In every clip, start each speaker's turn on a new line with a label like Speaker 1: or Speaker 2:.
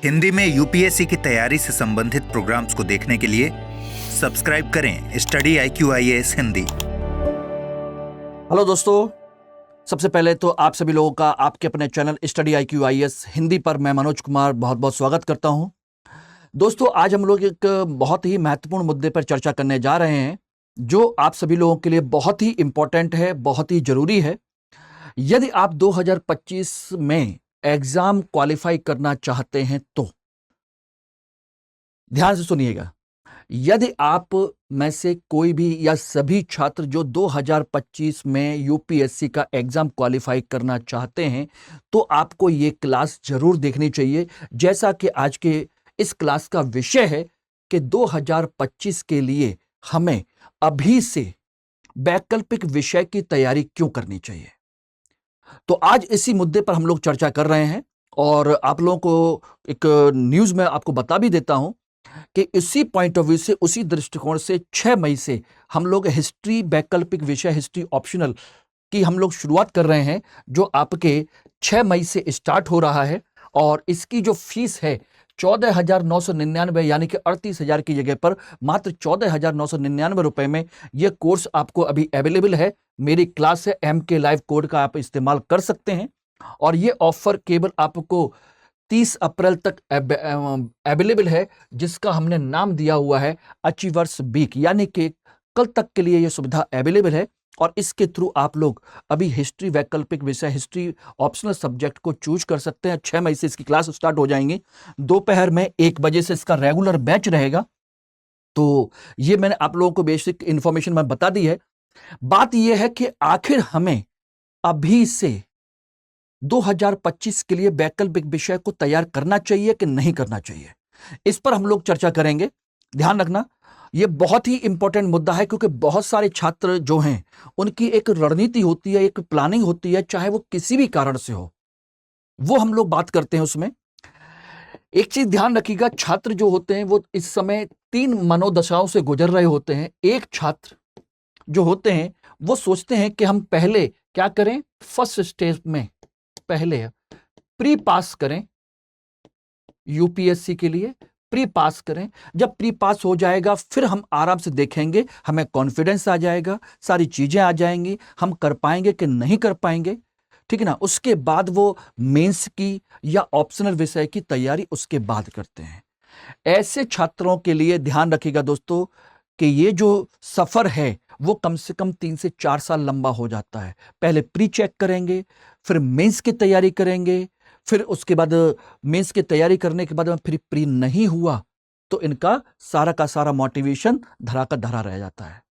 Speaker 1: हिंदी में यूपीएससी की तैयारी से संबंधित प्रोग्राम्स को देखने के लिए सब्सक्राइब करें स्टडी IQIAS हिंदी।
Speaker 2: हेलो दोस्तों, सबसे पहले तो आप सभी लोगों का आपके अपने चैनल स्टडी IQIAS हिंदी पर मैं मनोज कुमार बहुत बहुत स्वागत करता हूं। दोस्तों, आज हम लोग एक बहुत ही महत्वपूर्ण मुद्दे पर चर्चा करने जा रहे हैं जो आप सभी लोगों के लिए बहुत ही इंपॉर्टेंट है, बहुत ही जरूरी है। यदि आप 2025 में एग्जाम क्वालिफाई करना चाहते हैं तो ध्यान से सुनिएगा। यदि आप में से कोई भी या सभी छात्र जो 2025 में यूपीएससी का एग्जाम क्वालिफाई करना चाहते हैं तो आपको ये क्लास जरूर देखनी चाहिए। जैसा कि आज के इस क्लास का विषय है कि 2025 के लिए हमें अभी से वैकल्पिक विषय की तैयारी क्यों करनी चाहिए। तो आज इसी मुद्दे पर हम लोग चर्चा कर रहे हैं और आप लोगों को एक न्यूज में आपको बता भी देता हूं कि इसी पॉइंट ऑफ व्यू से, उसी दृष्टिकोण से 6 मई से हम लोग हिस्ट्री वैकल्पिक विषय, हिस्ट्री ऑप्शनल की हम लोग शुरुआत कर रहे हैं, जो आपके 6 मई से स्टार्ट हो रहा है। और इसकी जो फीस है 14,999 यानी कि 38,000 की जगह पर मात्र 14,999 रुपए में यह कोर्स आपको अभी अवेलेबल है। मेरी क्लास है MK लाइव कोड का आप इस्तेमाल कर सकते हैं और यह ऑफर केवल आपको 30 अप्रैल तक अवेलेबल है, जिसका हमने नाम दिया हुआ है अचीवर्स वीक, यानी कि कल तक के लिए यह सुविधा अवेलेबल है। और इसके थ्रू आप लोग अभी हिस्ट्री वैकल्पिक विषय, हिस्ट्री ऑप्शनल सब्जेक्ट को चूज कर सकते हैं। 6 मई से इसकी क्लास स्टार्ट हो जाएंगी। दोपहर में 1 बजे से इसका रेगुलर बैच रहेगा। तो ये मैंने आप लोगों को बेसिक इंफॉर्मेशन में बता दी है। बात यह है कि आखिर हमें अभी से 2025 के लिए वैकल्पिक विषय को तैयार करना चाहिए कि नहीं करना चाहिए, इस पर हम लोग चर्चा करेंगे। ध्यान रखना, यह बहुत ही इंपॉर्टेंट मुद्दा है, क्योंकि बहुत सारे छात्र जो हैं उनकी एक रणनीति होती है, एक प्लानिंग होती है, चाहे वो किसी भी कारण से हो, वो हम लोग बात करते हैं उसमें। एक चीज ध्यान रखिएगा, छात्र जो होते हैं वो इस समय 3 मनोदशाओं से गुजर रहे होते हैं। एक छात्र जो होते हैं वो सोचते हैं कि हम पहले क्या करें, फर्स्ट स्टेज में पहले प्री पास करें, यूपीएससी के लिए प्री पास करें। जब प्री पास हो जाएगा फिर हम आराम से देखेंगे, हमें कॉन्फिडेंस आ जाएगा, सारी चीजें आ जाएंगी, हम कर पाएंगे कि नहीं कर पाएंगे, ठीक है ना। उसके बाद वो मेंस की या ऑप्शनल विषय की तैयारी उसके बाद करते हैं। ऐसे छात्रों के लिए ध्यान रखिएगा दोस्तों कि ये जो सफर है वो कम से कम 3 से 4 साल लंबा हो जाता है। पहले प्री चेक करेंगे, फिर मेंस की तैयारी करेंगे, फिर उसके बाद मेंस की तैयारी करने के बाद फिर प्री नहीं हुआ तो इनका सारा का सारा मोटिवेशन धरा का धरा रह जाता है।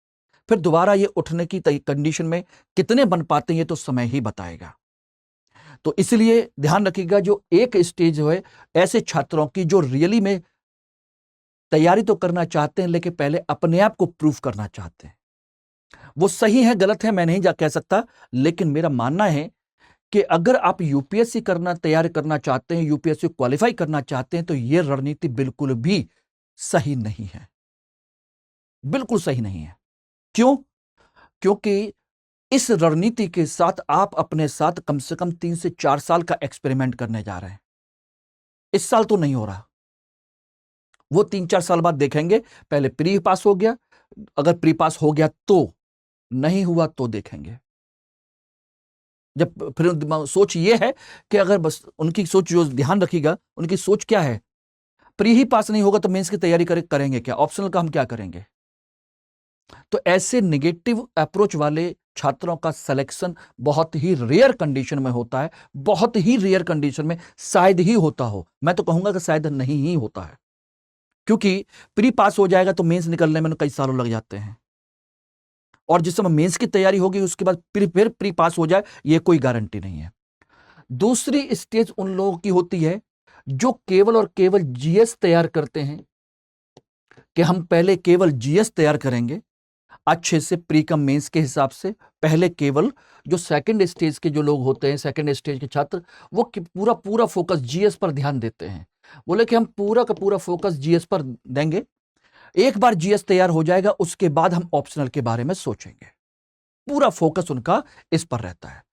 Speaker 2: फिर दोबारा ये उठने की कंडीशन में कितने बन पाते हैं ये तो समय ही बताएगा। तो इसलिए ध्यान रखिएगा, जो एक स्टेज है ऐसे छात्रों की जो रियली में तैयारी तो करना चाहते हैं लेकिन पहले अपने आप को प्रूव करना चाहते हैं। वो सही है गलत है मैं नहीं जा कह सकता, लेकिन मेरा मानना है कि अगर आप यूपीएससी तैयार करना चाहते हैं, यूपीएससी क्वालिफाई करना चाहते हैं, तो यह रणनीति बिल्कुल भी सही नहीं है, बिल्कुल सही नहीं है। क्यों? क्योंकि इस रणनीति के साथ आप अपने साथ कम से कम 3 से 4 साल का एक्सपेरिमेंट करने जा रहे हैं। इस साल तो नहीं हो रहा, वो 3-4 साल बाद देखेंगे। पहले प्री पास हो गया, अगर प्री पास हो गया तो, नहीं हुआ तो देखेंगे। जब फिर सोच ये है कि अगर बस उनकी सोच, जो ध्यान रखिएगा उनकी सोच क्या है, प्री ही पास नहीं होगा तो मेंस की तैयारी करेंगे क्या, ऑप्शनल का हम क्या करेंगे। तो ऐसे नेगेटिव अप्रोच वाले छात्रों का सिलेक्शन बहुत ही रेयर कंडीशन में होता है, बहुत ही रेयर कंडीशन में शायद ही होता हो। मैं तो कहूंगा कि शायद नहीं ही होता है, क्योंकि प्री पास हो जाएगा तो मेंस निकलने में कई सालों लग जाते हैं, और जिस समय मेंस की तैयारी होगी उसके बाद फिर प्री पास हो जाए ये कोई गारंटी नहीं है। दूसरी स्टेज उन लोगों की होती है जो केवल और केवल जीएस तैयार करते हैं, कि हम पहले केवल जीएस तैयार करेंगे अच्छे से प्री कम मेंस के हिसाब से। पहले केवल जो सेकंड स्टेज के जो लोग होते हैं, सेकंड स्टेज के छात्र, वो पूरा पूरा फोकस जीएस पर ध्यान देते हैं। बोले कि हम पूरा का पूरा फोकस जीएस पर देंगे, एक बार जीएस तैयार हो जाएगा उसके बाद हम ऑप्शनल के बारे में सोचेंगे। पूरा फोकस उनका इस पर रहता है।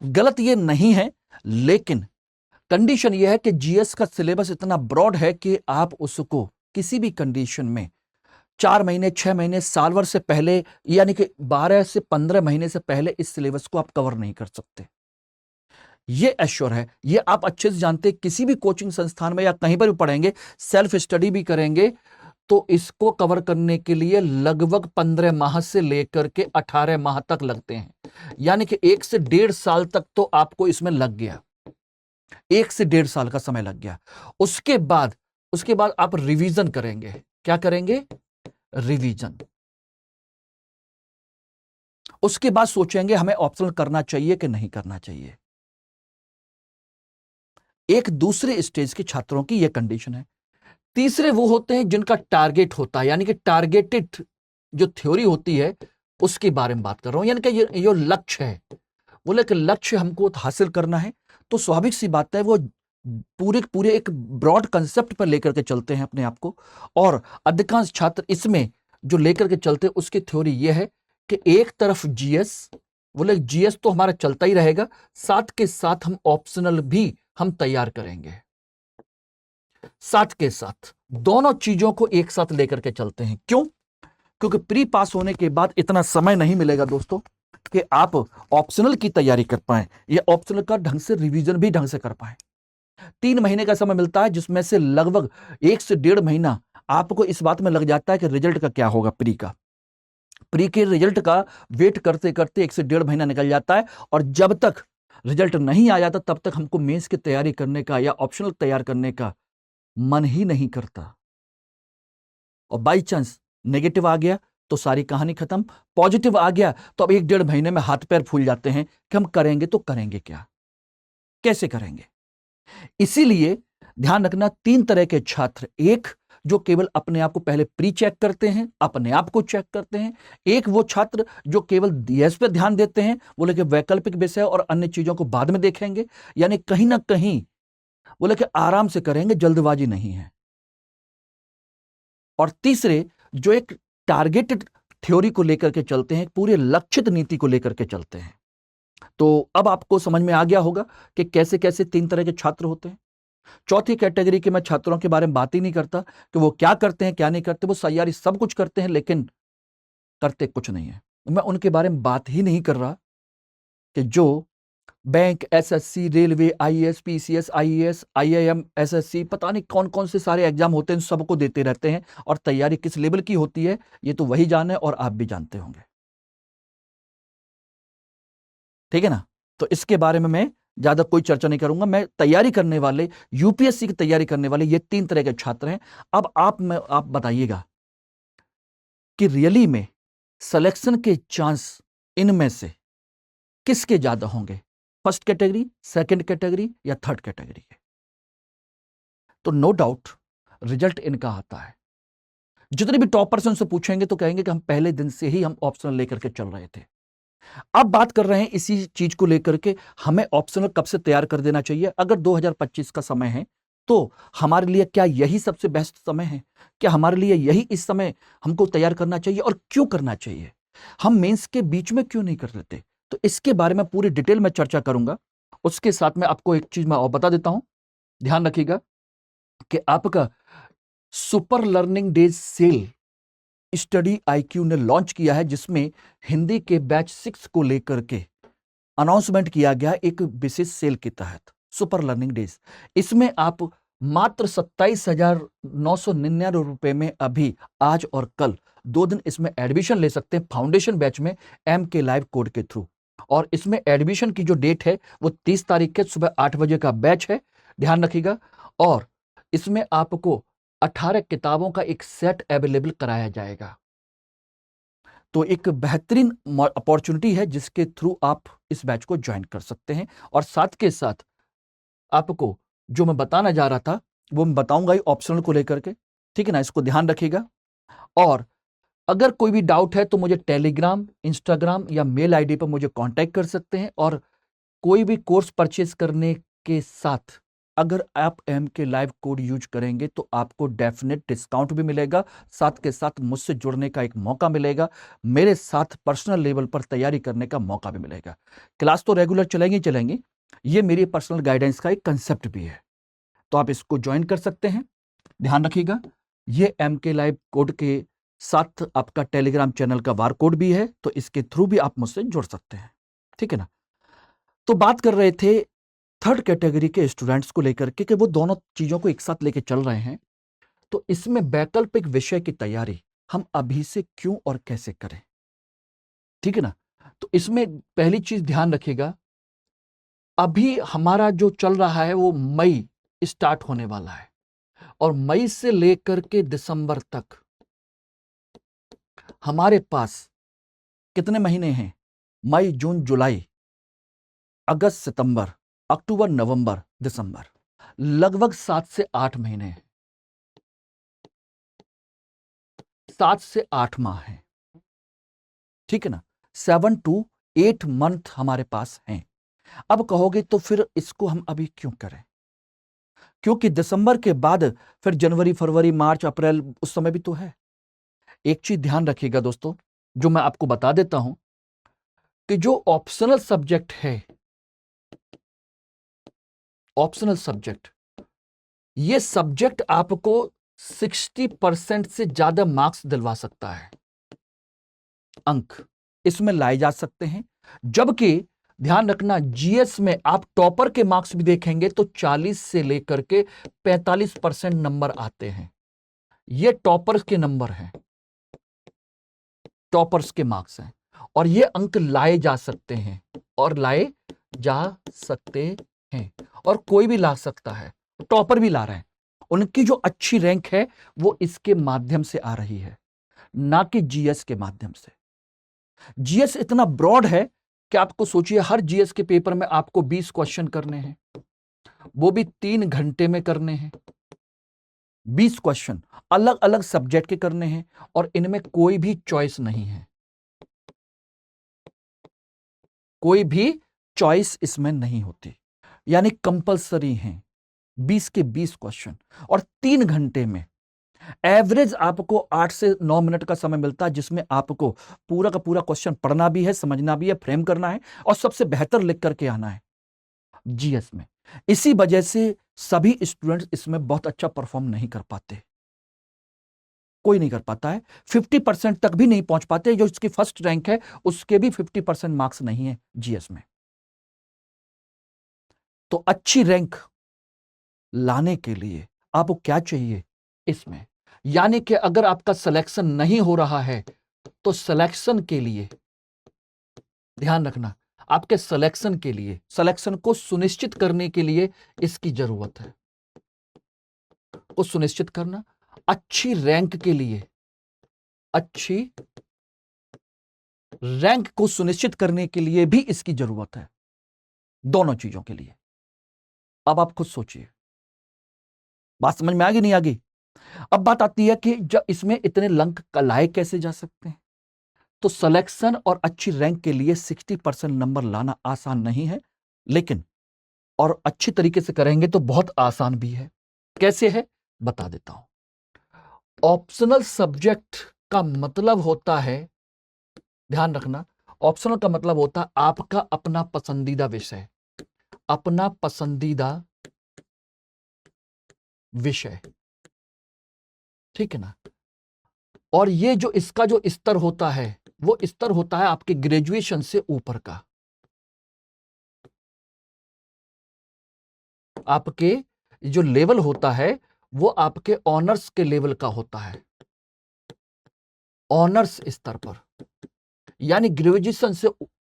Speaker 2: गलत ये नहीं है, लेकिन कंडीशन यह है कि जीएस का सिलेबस इतना ब्रॉड है कि आप उसको किसी भी कंडीशन में 4 महीने, 6 महीने, साल भर से पहले, यानी कि 12 से 15 महीने से पहले इस सिलेबस को आप कवर नहीं कर सकते। ये एश्योर है, ये आप अच्छे से जानते। किसी भी कोचिंग संस्थान में या कहीं पर भी पढ़ेंगे, सेल्फ स्टडी भी करेंगे, तो इसको कवर करने के लिए लगभग 15 माह से लेकर के 18 माह तक लगते हैं। यानी कि 1 से 1.5 साल तक तो आपको इसमें लग गया, 1 से 1.5 साल का समय लग गया। उसके बाद आप रिवीजन करेंगे। क्या करेंगे? रिवीजन। उसके बाद सोचेंगे हमें ऑप्शनल करना चाहिए कि नहीं करना चाहिए। एक दूसरे स्टेज के छात्रों की यह कंडीशन है। तीसरे वो होते हैं जिनका टारगेट होता है, यानी कि टारगेटेड जो थ्योरी होती है उसके बारे में बात कर रहा हूं। यानी कि ये लक्ष्य है, बोले कि लक्ष्य हमको हासिल करना है, तो स्वाभाविक सी बात है वो पूरे एक ब्रॉड कंसेप्ट पर लेकर के चलते हैं अपने आप को। और अधिकांश छात्र इसमें जो लेकर के चलते हैं उसकी थ्योरी ये है कि एक तरफ जीएस, बोले जीएस तो हमारा चलता ही रहेगा, साथ के साथ हम ऑप्शनल भी हम तैयार करेंगे। साथ के साथ दोनों चीजों को एक साथ लेकर के चलते हैं। क्यों? क्योंकि प्री पास होने के बाद इतना समय नहीं मिलेगा दोस्तों कि आप ऑप्शनल की तैयारी कर पाए या ऑप्शनल का ढंग से रिवीजन भी ढंग से कर पाए। 3 महीने का समय मिलता है, जिसमें से लगभग 1 से 1.5 महीना आपको इस बात में लग जाता है कि रिजल्ट का क्या होगा। प्री के रिजल्ट का वेट करते करते 1 से 1.5 महीना निकल जाता है, और जब तक रिजल्ट नहीं आ जाता तब तक हमको मेंस की तैयारी करने का या ऑप्शनल तैयार करने का मन ही नहीं करता। और बाई चांस नेगेटिव आ गया तो सारी कहानी खत्म, पॉजिटिव आ गया तो अब 1-1.5 महीने में हाथ पैर फूल जाते हैं कि हम करेंगे तो करेंगे क्या, कैसे करेंगे। इसीलिए ध्यान रखना, 3 तरह के छात्र, एक जो केवल अपने आप को पहले प्री चेक करते हैं, अपने आप को चेक करते हैं। एक वो छात्र जो केवल डीएस पे ध्यान देते हैं, बोले कि वैकल्पिक विषय और अन्य चीजों को बाद में देखेंगे, यानी कहीं ना कहीं बोले कि आराम से करेंगे, जल्दबाजी नहीं है। और तीसरे जो एक टारगेटेड थ्योरी को लेकर के चलते हैं, पूरे लक्षित नीति को लेकर के चलते हैं। तो अब आपको समझ में आ गया होगा कि कैसे कैसे 3 तरह के छात्र होते हैं। चौथी कैटेगरी के मैं छात्रों के बारे में बात ही नहीं करता कि वो क्या करते हैं क्या नहीं करते। वो तैयारी सब कुछ करते हैं लेकिन करते कुछ नहीं है। मैं उनके बारे में बात ही नहीं कर रहा कि जो bank, SSC, railway, IAS, PCS, IAS, IIM, SSC, पता नहीं कौन कौन से सारे एग्जाम होते हैं, सबको देते रहते हैं। और तैयारी किस लेवल की होती है ये तो वही जाने, और आप भी जानते होंगे। ठीक है ना? तो इसके बारे में मैं ज्यादा कोई चर्चा नहीं करूंगा। मैं तैयारी करने वाले, यूपीएससी की तैयारी करने वाले ये 3 तरह के छात्र हैं। अब आप बताइएगा कि रियली में सिलेक्शन के चांस इनमें से किसके ज्यादा होंगे, फर्स्ट कैटेगरी, सेकंड कैटेगरी या थर्ड कैटेगरी के? तो नो डाउट रिजल्ट इनका आता है। जितने भी टॉपर्स उनसे पूछेंगे तो कहेंगे कि हम पहले दिन से ही हम ऑप्शनल लेकर के चल रहे थे। अब बात कर रहे हैं इसी चीज को लेकर के, हमें ऑप्शनल कब से तैयार कर देना चाहिए। अगर 2025 का समय है तो हमारे लिए क्या यही सबसे बेस्ट समय है? क्या हमारे लिए यही इस समय हमको तैयार करना चाहिए, और क्यों करना चाहिए? हम मेंस के बीच में क्यों नहीं कर लेते? तो इसके बारे में पूरी डिटेल में चर्चा करूंगा। उसके साथ में आपको एक चीज मैं और बता देता हूं, ध्यान रखिएगा कि आपका super learning days cell study IQ ने लॉन्च किया है, जिसमें हिंदी के बैच 6 को लेकर के अनाउंसमेंट किया गया एक विशेष सेल के तहत, सुपर लर्निंग डेज। इसमें आप मात्र 27,999 रुपए में अभी आज और कल 2 दिन इसमें एडमिशन ले सकते हैं, फाउंडेशन बैच में MK लाइव कोड के थ्रू। और इसमें एडमिशन की जो डेट है वो 30 तारीख के सुबह 8 बजे का बैच है, ध्यान रखिएगा। और इसमें आपको 18 किताबों का एक सेट अवेलेबल कराया जाएगा। तो एक बेहतरीन अपॉर्चुनिटी है जिसके थ्रू आप इस बैच को ज्वाइन कर सकते हैं। और साथ के साथ आपको जो मैं बताना जा रहा था वो मैं बताऊंगा ही ऑप्शनल को लेकर के, ठीक है ना? इसको ध्यान रखिएगा। और अगर कोई भी डाउट है तो मुझे टेलीग्राम, इंस्टाग्राम या मेल आईडी पर मुझे कांटेक्ट कर सकते हैं। और कोई भी कोर्स परचेज करने के साथ अगर आप MK लाइव कोड यूज करेंगे तो आपको डेफिनेट डिस्काउंट भी मिलेगा, साथ के साथ मुझसे जुड़ने का एक मौका मिलेगा, मेरे साथ पर्सनल लेवल पर तैयारी करने का मौका भी मिलेगा। क्लास तो रेगुलर चलेंगी, ये मेरी पर्सनल गाइडेंस का एक कंसेप्ट भी है, तो आप इसको ज्वाइन कर सकते हैं। ध्यान रखिएगा, ये MK लाइव कोड के साथ आपका टेलीग्राम चैनल का वार कोड भी है, तो इसके थ्रू भी आप मुझसे जुड़ सकते हैं, ठीक है ना। तो बात कर रहे थे थर्ड कैटेगरी के स्टूडेंट्स को लेकर के कि वो दोनों चीजों को एक साथ लेके चल रहे हैं, तो इसमें वैकल्पिक विषय की तैयारी हम अभी से क्यों और कैसे करें, ठीक है ना। तो इसमें पहली चीज ध्यान रखिएगा, अभी हमारा जो चल रहा है वो मई स्टार्ट होने वाला है, और मई से लेकर के दिसंबर तक हमारे पास कितने महीने हैं? मई, जून, जुलाई, अगस्त, सितंबर, अक्टूबर, नवंबर, दिसंबर, लगभग 7 से 8 महीने हैं, 7 से 8 माह हैं, ठीक है ना। 7 to 8 मंथ हमारे पास हैं। अब कहोगे तो फिर इसको हम अभी क्यों करें? क्योंकि दिसंबर के बाद फिर जनवरी, फरवरी, मार्च, अप्रैल, उस समय भी तो है। एक चीज ध्यान रखिएगा दोस्तों, जो मैं आपको बता देता हूं कि जो ऑप्शनल सब्जेक्ट है, ऑप्शनल सब्जेक्ट, ये सब्जेक्ट आपको 60% से ज्यादा मार्क्स दिलवा सकता है, अंक इसमें लाए जा सकते हैं। जबकि ध्यान रखना, जीएस में आप टॉपर के मार्क्स भी देखेंगे तो 40 से लेकर के 45% नंबर आते हैं। ये टॉपर्स के नंबर हैं, टॉपर्स के मार्क्स हैं, और ये अंक लाए जा सकते हैं, और लाए जा सकते हैं, और कोई भी ला सकता है, टॉपर भी ला रहे हैं। उनकी जो अच्छी रैंक है वो इसके माध्यम से आ रही है, ना कि जीएस के माध्यम से। जीएस इतना ब्रॉड है कि आपको सोचिए, हर जीएस के पेपर में आपको 20 क्वेश्चन करने हैं, वो भी 3 घंटे में करने हैं। 20 क्वेश्चन अलग अलग सब्जेक्ट के करने हैं, और इनमें कोई भी चॉइस नहीं है, कोई भी चॉइस इसमें नहीं होती, यानी कंपलसरी हैं 20 के 20 क्वेश्चन, और 3 घंटे में। एवरेज आपको 8 से 9 मिनट का समय मिलता है, जिसमें आपको पूरा का पूरा क्वेश्चन पढ़ना भी है, समझना भी है, फ्रेम करना है, और सबसे बेहतर लिख करके आना है जीएस में। इसी वजह से सभी स्टूडेंट्स इसमें बहुत अच्छा परफॉर्म नहीं कर पाते, कोई नहीं कर पाता है। 50% तक भी नहीं पहुंच पाते। जो इसकी फर्स्ट रैंक है उसके भी 50% मार्क्स नहीं है जीएस में। तो अच्छी रैंक लाने के लिए आपको क्या चाहिए इसमें, यानी कि अगर आपका सिलेक्शन नहीं हो रहा है तो सिलेक्शन के लिए ध्यान रखना, आपके सिलेक्शन के लिए, सिलेक्शन को सुनिश्चित करने के लिए इसकी जरूरत है, को सुनिश्चित करना। अच्छी रैंक के लिए, अच्छी रैंक को सुनिश्चित करने के लिए भी इसकी जरूरत है, दोनों चीजों के लिए। अब आप खुद सोचिए, बात समझ में आ गई नहीं आ गई? अब बात आती है कि जब इसमें इतने अंक लाए कैसे जा सकते हैं। तो सिलेक्शन और अच्छी रैंक के लिए 60% नंबर लाना आसान नहीं है, लेकिन और अच्छी तरीके से करेंगे तो बहुत आसान भी है। कैसे है बता देता हूं। ऑप्शनल सब्जेक्ट का मतलब होता है, ध्यान रखना, ऑप्शनल का मतलब होता है आपका अपना पसंदीदा विषय, अपना पसंदीदा विषय, ठीक है ना। और ये जो इसका जो स्तर होता है वो स्तर होता है आपके ग्रेजुएशन से ऊपर का, आपके जो लेवल होता है वो आपके ऑनर्स के लेवल का होता है, ऑनर्स स्तर पर, यानी ग्रेजुएशन से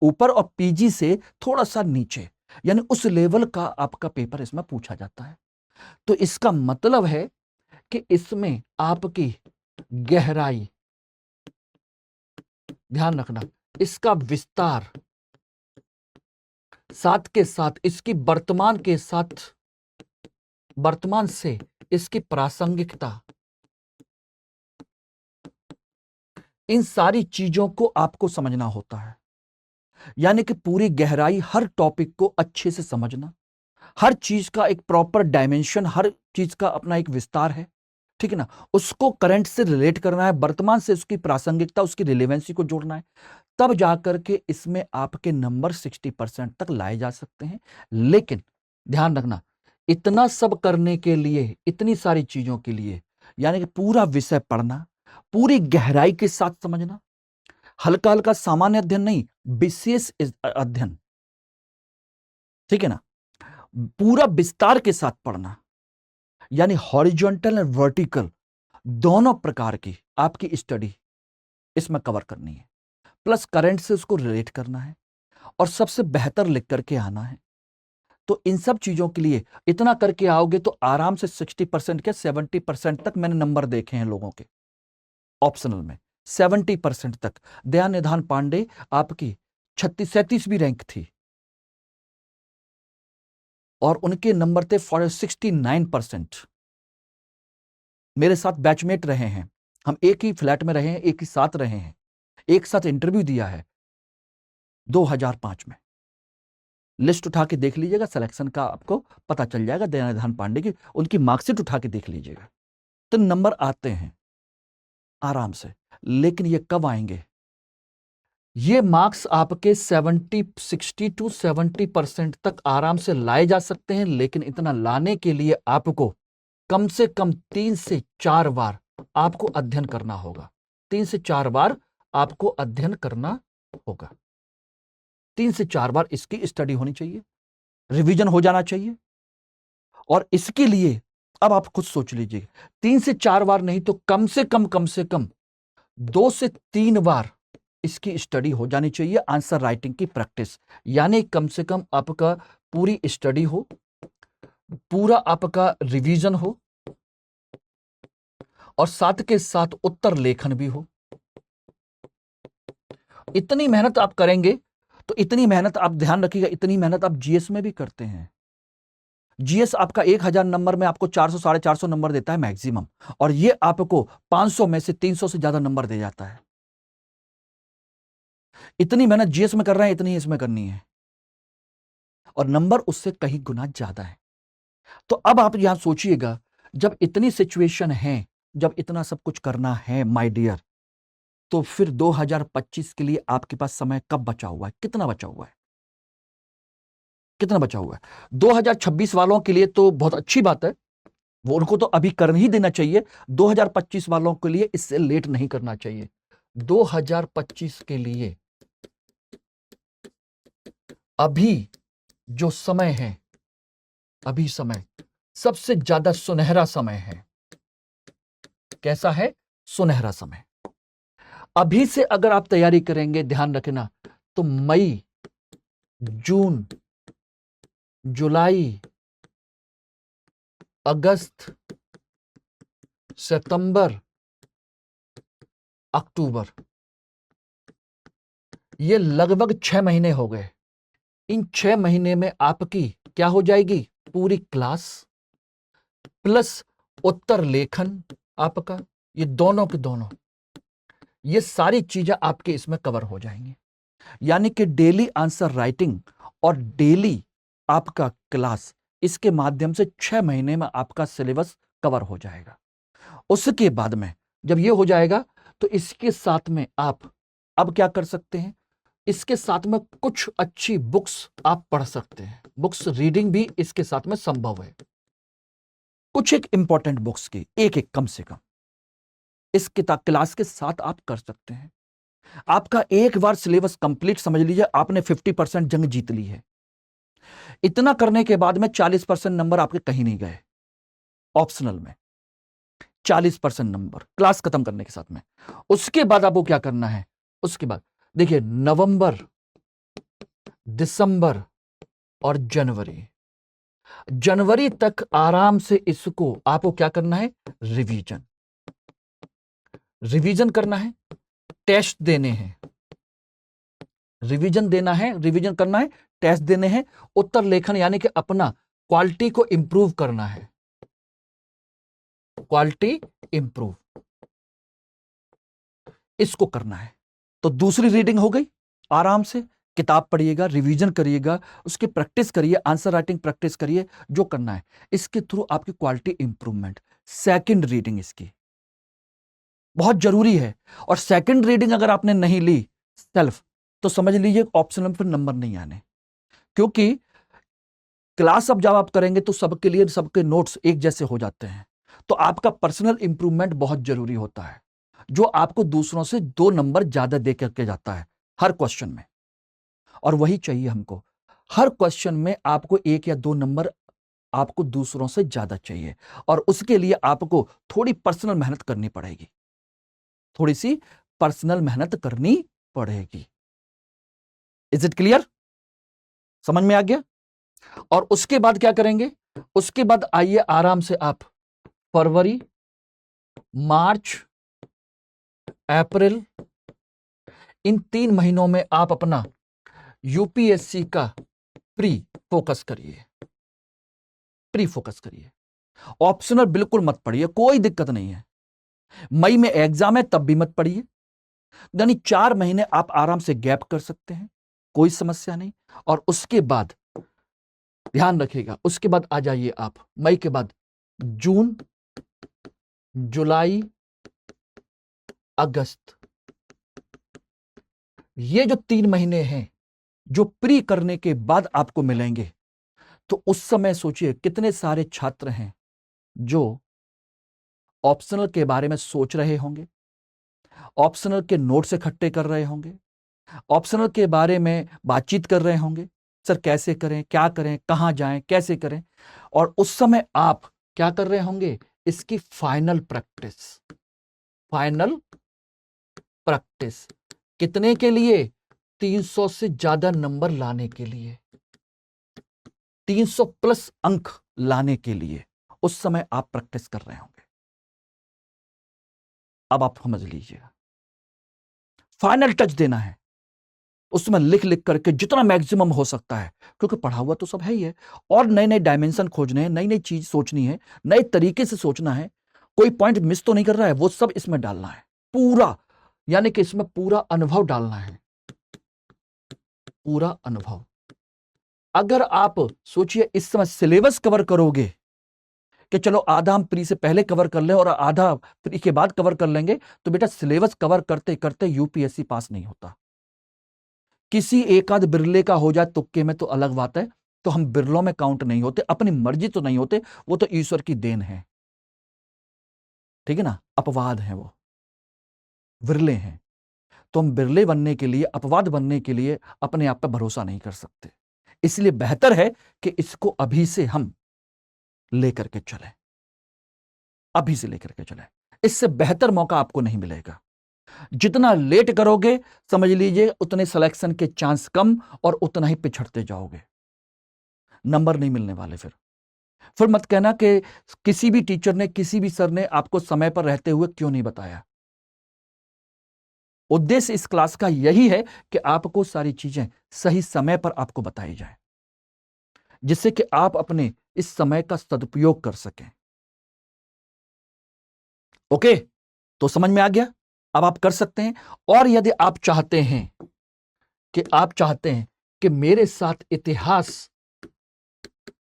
Speaker 2: ऊपर और पीजी से थोड़ा सा नीचे, यानी उस लेवल का आपका पेपर इसमें पूछा जाता है। तो इसका मतलब है कि इसमें आपकी गहराई, ध्यान रखना, इसका विस्तार, साथ के साथ इसकी वर्तमान के साथ, वर्तमान से इसकी प्रासंगिकता, इन सारी चीजों को आपको समझना होता है। यानी कि पूरी गहराई, हर टॉपिक को अच्छे से समझना, हर चीज का एक प्रॉपर डायमेंशन, हर चीज का अपना एक विस्तार है, ठीक है ना। उसको करंट से रिलेट करना है, वर्तमान से उसकी प्रासंगिकता, उसकी रिलेवेंसी को जोड़ना है, तब जाकर के इसमें आपके नंबर 60% तक लाए जा सकते हैं। लेकिन ध्यान रखना, इतना सब करने के लिए, इतनी सारी चीजों के लिए, यानी कि पूरा विषय पढ़ना, पूरी गहराई के साथ समझना, हल्का हल्का सामान्य अध्ययन नहीं, विशेष अध्ययन, ठीक है ना, पूरा विस्तार के साथ पढ़ना, यानी हॉरिजॉन्टल और वर्टिकल दोनों प्रकार की आपकी स्टडी इसमें कवर करनी है, प्लस करंट से उसको रिलेट करना है और सबसे बेहतर लिख करके आना है। तो इन सब चीजों के लिए इतना करके आओगे तो आराम से 60% के 70% तक मैंने नंबर देखे हैं लोगों के ऑप्शनल में, 70% तक। दयानिधान पांडे आपकी 36-37वीं रैंक थी और उनके नंबर थे 69%। मेरे साथ बैचमेट रहे हैं, हम एक ही फ्लैट में रहे हैं, एक ही साथ रहे हैं, एक साथ इंटरव्यू दिया है 2005 में। लिस्ट उठा के देख लीजिएगा, सिलेक्शन का आपको पता चल जाएगा, दयानिधान पांडे की उनकी मार्कशीट उठा के देख लीजिएगा। तो नंबर आते हैं आराम से, लेकिन ये कब आएंगे? ये मार्क्स आपके 60 to 70% तक आराम से लाए जा सकते हैं, लेकिन इतना लाने के लिए आपको कम से कम 3 से 4 बार आपको अध्ययन करना होगा। 3 से 4 बार आपको अध्ययन करना होगा। 3 से 4 बार इसकी स्टडी होनी चाहिए, रिवीजन हो जाना चाहिए। और इसके लिए अब आप खुद सोच लीजिए, 3 से 4 बार नहीं तो कम से कम 2 से 3 बार इसकी स्टडी हो जानी चाहिए, आंसर राइटिंग की प्रैक्टिस। यानी कम से कम आपका पूरी स्टडी हो, पूरा आपका रिवीजन हो और साथ के साथ उत्तर लेखन भी हो। इतनी मेहनत आप करेंगे तो इतनी मेहनत आप ध्यान रखिएगा, इतनी मेहनत आप जीएस में भी करते हैं। जीएस आपका 1000 नंबर में आपको 400 450 नंबर देता है मैक्सिमम, और ये आपको 500 में से 300 से ज्यादा नंबर दे जाता है। इतनी मेहनत जीएस में कर रहे हैं, इतनी इसमें करनी है, और नंबर उससे कहीं गुना ज्यादा है। तो अब आप यहां सोचिएगा, जब इतनी सिचुएशन है, जब इतना सब कुछ करना है माय डियर, तो फिर 2025 के लिए आपके पास समय कब बचा हुआ है? कितना बचा हुआ है? कितना बचा हुआ है? 2026 वालों के लिए तो बहुत अच्छी बात है, वो उनको तो अभी कर ही देना चाहिए। 2025 वालों के लिए इससे लेट नहीं करना चाहिए। 2025 के लिए अभी जो समय है, अभी समय सबसे ज्यादा सुनहरा समय है। कैसा है? सुनहरा समय। अभी से अगर आप तैयारी करेंगे, ध्यान रखना, तो मई, जून, जुलाई, अगस्त, सितंबर, अक्टूबर, ये लगभग 6 महीने हो गए। इन 6 महीने में आपकी क्या हो जाएगी? पूरी क्लास प्लस उत्तर लेखन आपका, ये दोनों के दोनों, ये सारी चीजें आपके इसमें कवर हो जाएंगी। यानी कि डेली आंसर राइटिंग और डेली आपका क्लास, इसके माध्यम से 6 महीने में आपका सिलेबस कवर हो जाएगा। उसके बाद में जब ये हो जाएगा तो इसके साथ में आप अब क्या कर सकते हैं? इसके साथ में कुछ अच्छी बुक्स आप पढ़ सकते हैं। बुक्स रीडिंग भी इसके साथ में संभव है। कुछ एक इंपॉर्टेंट बुक्स की एक कम से कम इस किताब क्लास के साथ आप कर सकते हैं। आपका एक बार सिलेबस कंप्लीट, समझ लीजिए आपने 50% जंग जीत ली है। इतना करने के बाद में 40% नंबर आपके कहीं नहीं गए। ऑप्शनल में 40% नंबर क्लास खत्म करने के साथ में। उसके बाद आपको क्या करना है? उसके बाद देखिए, नवंबर, दिसंबर और जनवरी तक आराम से इसको आपको क्या करना है? रिवीजन करना है, टेस्ट देने हैं, रिवीजन देना है, रिवीजन करना है, टेस्ट देने हैं, उत्तर लेखन यानी कि अपना क्वालिटी को इंप्रूव करना है, क्वालिटी इंप्रूव, इसको करना है। तो दूसरी रीडिंग हो गई। आराम से किताब पढ़िएगा, रिवीजन करिएगा, उसकी प्रैक्टिस करिए, आंसर राइटिंग प्रैक्टिस करिए, जो करना है इसके थ्रू आपकी क्वालिटी इंप्रूवमेंट। सेकंड रीडिंग इसकी बहुत जरूरी है, और सेकंड रीडिंग अगर आपने नहीं ली, सेल्फ तो समझ लीजिए ऑप्शनल में फिर नंबर नहीं आने, क्योंकि क्लास अब जब आप करेंगे तो सबके लिए सबके नोट्स एक जैसे हो जाते हैं। तो आपका पर्सनल इंप्रूवमेंट बहुत जरूरी होता है, जो आपको दूसरों से 2 नंबर ज्यादा दे करके जाता है हर क्वेश्चन में, और वही चाहिए हमको। हर क्वेश्चन में आपको 1 या 2 नंबर आपको दूसरों से ज्यादा चाहिए, और उसके लिए आपको थोड़ी पर्सनल मेहनत करनी पड़ेगी, थोड़ी सी पर्सनल मेहनत करनी पड़ेगी। Is it clear? समझ में आ गया? और उसके बाद क्या करेंगे? उसके बाद आइए आराम से आप फरवरी, मार्च, अप्रैल, इन 3 महीनों में आप अपना यूपीएससी का प्री फोकस करिए, प्री फोकस करिए। ऑप्शनल बिल्कुल मत पढ़िए, कोई दिक्कत नहीं है। मई में एग्जाम है तब भी मत पढ़िए, यानी 4 महीने आप आराम से गैप कर सकते हैं, कोई समस्या नहीं। और उसके बाद ध्यान रखिएगा, उसके बाद आ जाइए आप मई के बाद जून, जुलाई, अगस्त, ये जो 3 महीने हैं जो प्री करने के बाद आपको मिलेंगे, तो उस समय सोचिए कितने सारे छात्र हैं जो ऑप्शनल के बारे में सोच रहे होंगे, ऑप्शनल के नोट्स इकट्ठे कर रहे होंगे, ऑप्शनल के बारे में बातचीत कर रहे होंगे, सर कैसे करें, क्या करें, कहां जाएं, कैसे करें। और उस समय आप क्या कर रहे होंगे? इसकी फाइनल प्रैक्टिस, फाइनल प्रैक्टिस कितने के लिए? 300 से ज्यादा नंबर लाने के लिए, 300 प्लस अंक लाने के लिए उस समय आप प्रैक्टिस कर रहे होंगे। अब आप समझ लीजिएगा, फाइनल टच देना है उसमें, लिख लिख करके जितना मैक्सिमम हो सकता है, क्योंकि पढ़ा हुआ तो सब है ही है, और नए नए डायमेंशन खोजने हैं, नई नई चीज सोचनी है, नए तरीके से सोचना है, कोई पॉइंट मिस तो नहीं कर रहा है, वो सब इसमें डालना है पूरा, यानी कि इसमें पूरा अनुभव डालना है, पूरा अनुभव। अगर आप सोचिए इस समय सिलेबस कवर करोगे कि चलो आधा हम प्री से पहले कवर कर लें और आधा प्री के बाद कवर कर लेंगे, तो बेटा सिलेबस कवर करते करते यूपीएससी पास नहीं होता। किसी एक आध बिरले का हो जाए तुक्के में तो अलग बात है, तो हम बिरलों में काउंट नहीं होते, अपनी मर्जी तो नहीं होते, वो तो ईश्वर की देन है, ठीक है ना, अपवाद है, वो विरले हैं। तो हम बिरले बनने के लिए, अपवाद बनने के लिए अपने आप पर भरोसा नहीं कर सकते, इसलिए बेहतर है कि इसको अभी से हम लेकर के चलें, अभी से लेकर के चलें, इससे बेहतर मौका आपको नहीं मिलेगा। जितना लेट करोगे समझ लीजिए उतने सिलेक्शन के चांस कम, और उतना ही पिछड़ते जाओगे, नंबर नहीं मिलने वाले। फिर मत कहना कि किसी भी टीचर ने, किसी भी सर ने आपको समय पर रहते हुए क्यों नहीं बताया। उद्देश्य इस क्लास का यही है कि आपको सारी चीजें सही समय पर आपको बताई जाए, जिससे कि आप अपने इस समय का सदुपयोग कर सकें। ओके, तो समझ में आ गया, अब आप कर सकते हैं। और यदि आप चाहते हैं कि मेरे साथ इतिहास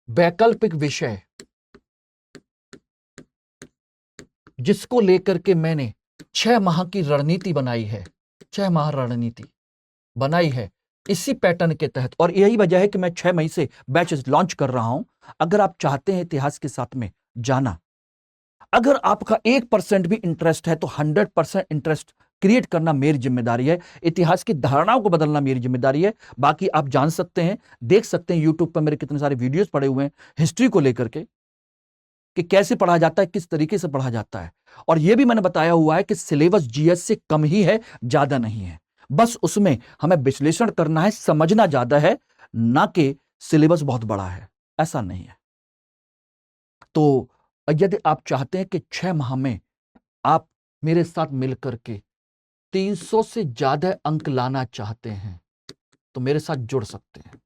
Speaker 2: वैकल्पिक विषय, जिसको लेकर के मैंने 6 माह की रणनीति बनाई है, 6 माह रणनीति बनाई है इसी पैटर्न के तहत, और यही वजह है कि मैं 6 मई से बैचेस लॉन्च कर रहा हूं। अगर आप चाहते हैं इतिहास के साथ में जाना, अगर आपका 1% भी इंटरेस्ट है, तो 100% इंटरेस्ट क्रिएट करना मेरी जिम्मेदारी है, इतिहास की धारणाओं को बदलना मेरी जिम्मेदारी है। बाकी आप जान सकते हैं, देख सकते हैं, यूट्यूब पर मेरे कितने सारे वीडियोस पड़े हुए हैं हिस्ट्री को लेकर के, कि कैसे पढ़ा जाता है, किस तरीके से पढ़ा जाता है। और यह भी मैंने बताया हुआ है कि सिलेबस जीएस से कम ही है, ज्यादा नहीं है, बस उसमें हमें विश्लेषण करना है, समझना ज्यादा है, ना कि सिलेबस बहुत बड़ा है, ऐसा नहीं है। तो यदि आप चाहते हैं कि 6 माह में आप मेरे साथ मिलकर के 300 से ज्यादा अंक लाना चाहते हैं, तो मेरे साथ जुड़ सकते हैं,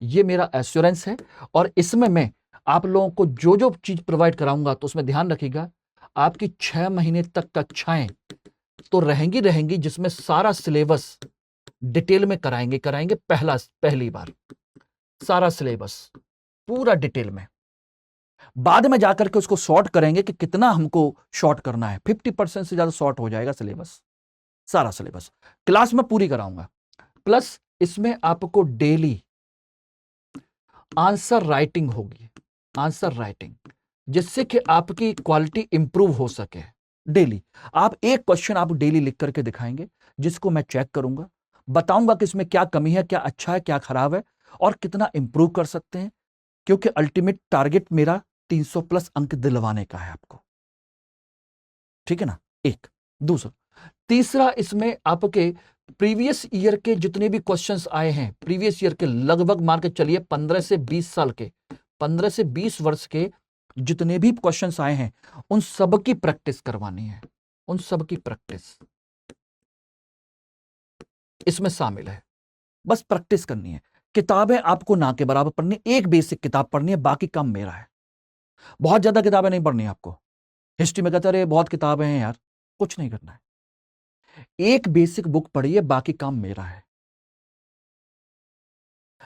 Speaker 2: ये मेरा एश्योरेंस है। और इसमें मैं आप लोगों को जो जो चीज प्रोवाइड कराऊंगा, तो उसमें ध्यान रखिएगा, आपकी 6 महीने तक कक्षाएं तो रहेंगी जिसमें सारा सिलेबस डिटेल में कराएंगे पहली बार सारा सिलेबस पूरा डिटेल में। बाद में जाकर के उसको शॉर्ट करेंगे कि कितना हमको शॉर्ट करना है, 50% से ज्यादा शॉर्ट हो जाएगा सिलेबस, सारा सिलेबस क्लास में पूरी कराऊंगा। प्लस इसमें आपको डेली आंसर राइटिंग होगी, आंसर राइटिंग, जिससे कि आपकी क्वालिटी इंप्रूव हो सके। डेली आप एक क्वेश्चन आप डेली लिख करके दिखाएंगे, जिसको मैं चेक करूंगा, बताऊंगा कि इसमें क्या कमी है, क्या अच्छा है, क्या खराब है, और कितना इंप्रूव कर सकते हैं, क्योंकि अल्टीमेट टारगेट मेरा 300 प्लस अंक दिलवाने का है आपको। ठीक है ना, एक। दूसरा, तीसरा, इसमें आपके प्रीवियस ईयर के जितने भी क्वेश्चंस आए हैं, प्रीवियस ईयर के लगभग मान के चलिए 15 से 20 साल के, 15 से 20 वर्ष के जितने भी क्वेश्चंस आए हैं, उन सब की प्रैक्टिस करवानी है, उन सब की प्रैक्टिस इसमें शामिल है। बस प्रैक्टिस करनी है। किताबें आपको ना के बराबर पढ़नी, एक बेसिक किताब पढ़नी है, बाकी काम मेरा है। बहुत ज्यादा किताबें नहीं पढ़नी आपको। हिस्ट्री में कहते रहे बहुत किताबें हैं यार, कुछ नहीं करना है। एक बेसिक बुक पढ़िए, बाकी काम मेरा है।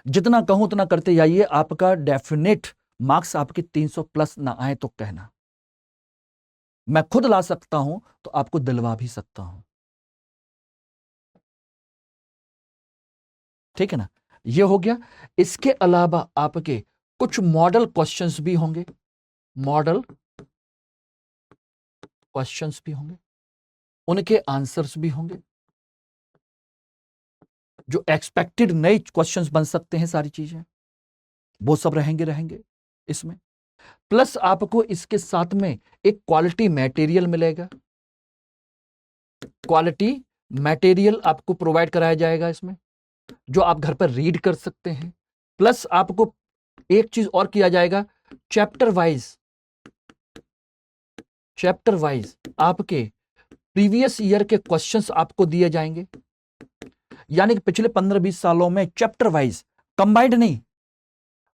Speaker 2: जितना कहूं उतना करते जाइए, आपका डेफिनेट मार्क्स आपके 300 प्लस ना आए तो कहना। मैं खुद ला सकता हूं तो आपको दिलवा भी सकता हूं। ठीक है ना, ये हो गया। इसके अलावा आपके कुछ मॉडल क्वेश्चंस भी होंगे, मॉडल क्वेश्चंस भी होंगे, उनके आंसर्स भी होंगे, जो एक्सपेक्टेड नए क्वेश्चंस बन सकते हैं, सारी चीजें वो सब रहेंगे इसमें। प्लस आपको इसके साथ में एक क्वालिटी मटेरियल मिलेगा, क्वालिटी मटेरियल आपको प्रोवाइड कराया जाएगा इसमें, जो आप घर पर रीड कर सकते हैं। प्लस आपको एक चीज और किया जाएगा, चैप्टर वाइज आपके प्रीवियस ईयर के क्वेश्चंस आपको दिए जाएंगे, यानी कि पिछले 15-20 सालों में चैप्टर वाइज, कंबाइंड नहीं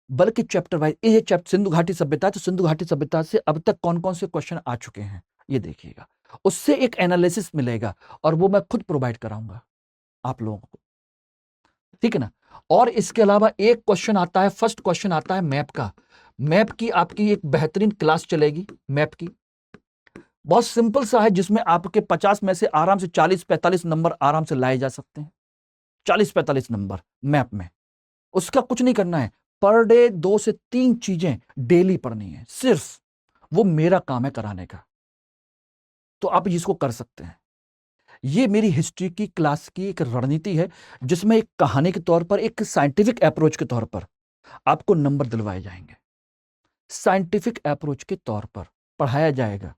Speaker 2: बल्कि चैप्टर वाइज। ये चैप्टर सिंधु घाटी सभ्यता, तो सिंधु घाटी सभ्यता से अब तक कौन कौन से क्वेश्चन आ चुके हैं ये देखिएगा, उससे एक एनालिसिस मिलेगा, और वो मैं खुद प्रोवाइड कराऊंगा आप लोगों को। ठीक है ना। और इसके अलावा एक क्वेश्चन आता है, फर्स्ट क्वेश्चन आता है मैप का। मैप की आपकी एक बेहतरीन क्लास चलेगी, मैप की बहुत सिंपल सा है, जिसमें आपके 50 में से आराम से 40-45 नंबर आराम से लाए जा सकते हैं। 40-45 नंबर मैप में, उसका कुछ नहीं करना है। पर डे 2 से 3 चीजें डेली पढ़नी है, सिर्फ वो मेरा काम है कराने का, तो आप इसको कर सकते हैं। ये मेरी हिस्ट्री की क्लास की एक रणनीति है, जिसमें एक कहानी के तौर पर, एक साइंटिफिक अप्रोच के तौर पर आपको नंबर दिलवाए जाएंगे। साइंटिफिक अप्रोच के तौर पर पढ़ाया जाएगा।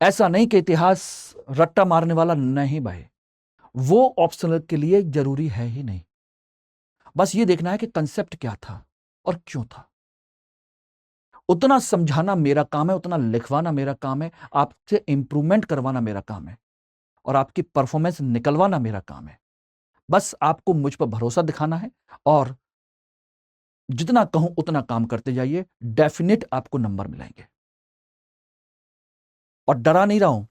Speaker 2: ऐसा नहीं कि इतिहास रट्टा मारने वाला नहीं भाई, वो ऑप्शनल के लिए जरूरी है ही नहीं। बस ये देखना है कि कंसेप्ट क्या था और क्यों था। उतना समझाना मेरा काम है, उतना लिखवाना मेरा काम है, आपसे इंप्रूवमेंट करवाना मेरा काम है, और आपकी परफॉर्मेंस निकलवाना मेरा काम है। बस आपको मुझ पर भरोसा दिखाना है, और जितना कहूं उतना काम करते जाइए, डेफिनेट आपको नंबर मिलेंगे। और डरा नहीं रहा हूं,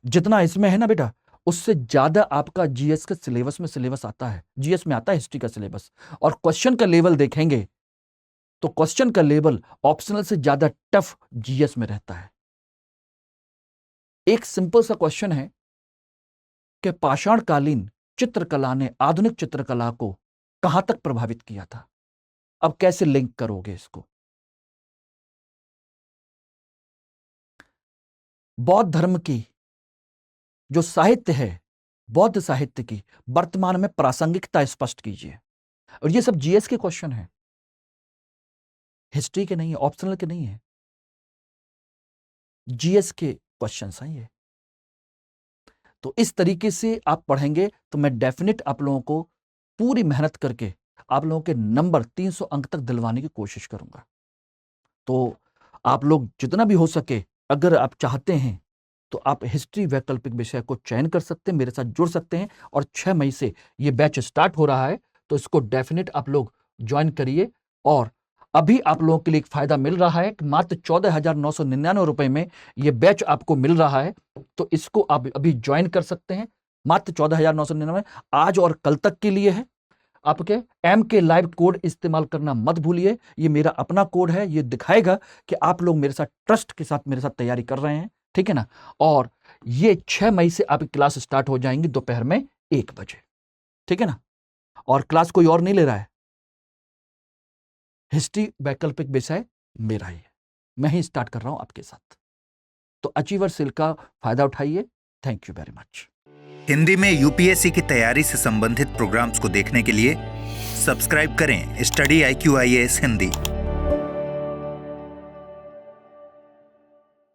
Speaker 2: जितना इसमें है ना बेटा, उससे ज्यादा आपका जीएस का सिलेबस आता है। जीएस में आता है हिस्ट्री का सिलेबस, और क्वेश्चन का लेवल देखेंगे तो क्वेश्चन का लेवल ऑप्शनल से ज्यादा टफ जीएस में रहता है। एक सिंपल सा क्वेश्चन है कि पाषाणकालीन चित्रकला ने आधुनिक चित्रकला को कहां तक प्रभावित किया था। अब कैसे लिंक करोगे इसको? बौद्ध धर्म की जो साहित्य है, बौद्ध साहित्य की वर्तमान में प्रासंगिकता स्पष्ट कीजिए। और ये सब जीएस के क्वेश्चन है, हिस्ट्री के नहीं है, ऑप्शनल के नहीं है, जीएस के क्वेश्चंस हैं ये। तो इस तरीके से आप पढ़ेंगे तो मैं डेफिनेट आप लोगों को पूरी मेहनत करके आप लोगों के नंबर 300 अंक तक दिलवाने की कोशिश करूंगा। तो आप लोग जितना भी हो सके, अगर आप चाहते हैं तो आप हिस्ट्री वैकल्पिक विषय को चयन कर सकते हैं, मेरे साथ जुड़ सकते हैं। और 6 मई से ये बैच स्टार्ट हो रहा है, तो इसको डेफिनेट आप लोग ज्वाइन करिए। और अभी आप लोगों के लिए एक फायदा मिल रहा है कि मात्र 14,999 रुपए में ये बैच आपको मिल रहा है, तो इसको आप अभी ज्वाइन कर सकते हैं। मात्र 14,999 आज और कल तक के लिए है। आपके एम के लाइव कोड इस्तेमाल करना मत भूलिए, ये मेरा अपना कोड है, ये दिखाएगा कि आप लोग मेरे साथ ट्रस्ट के साथ मेरे साथ तैयारी कर रहे हैं। ठीक है ना। और ये 6 मई से आपकी क्लास स्टार्ट हो जाएंगी दोपहर में 1 बजे। ठीक है ना। और क्लास कोई और नहीं ले रहा है। हिस्ट्री वैकल्पिक विषय मेरा ही है, मैं ही स्टार्ट कर रहा हूं आपके साथ। तो अचीवर सेल का फायदा उठाइए। Thank you very much.
Speaker 1: Hindi में यूपीएससी की तैयारी से संबंधित प्रोग्राम्स को देखने के लिए सब्सक्राइब करें स्टडी IQ IAS हिंदी।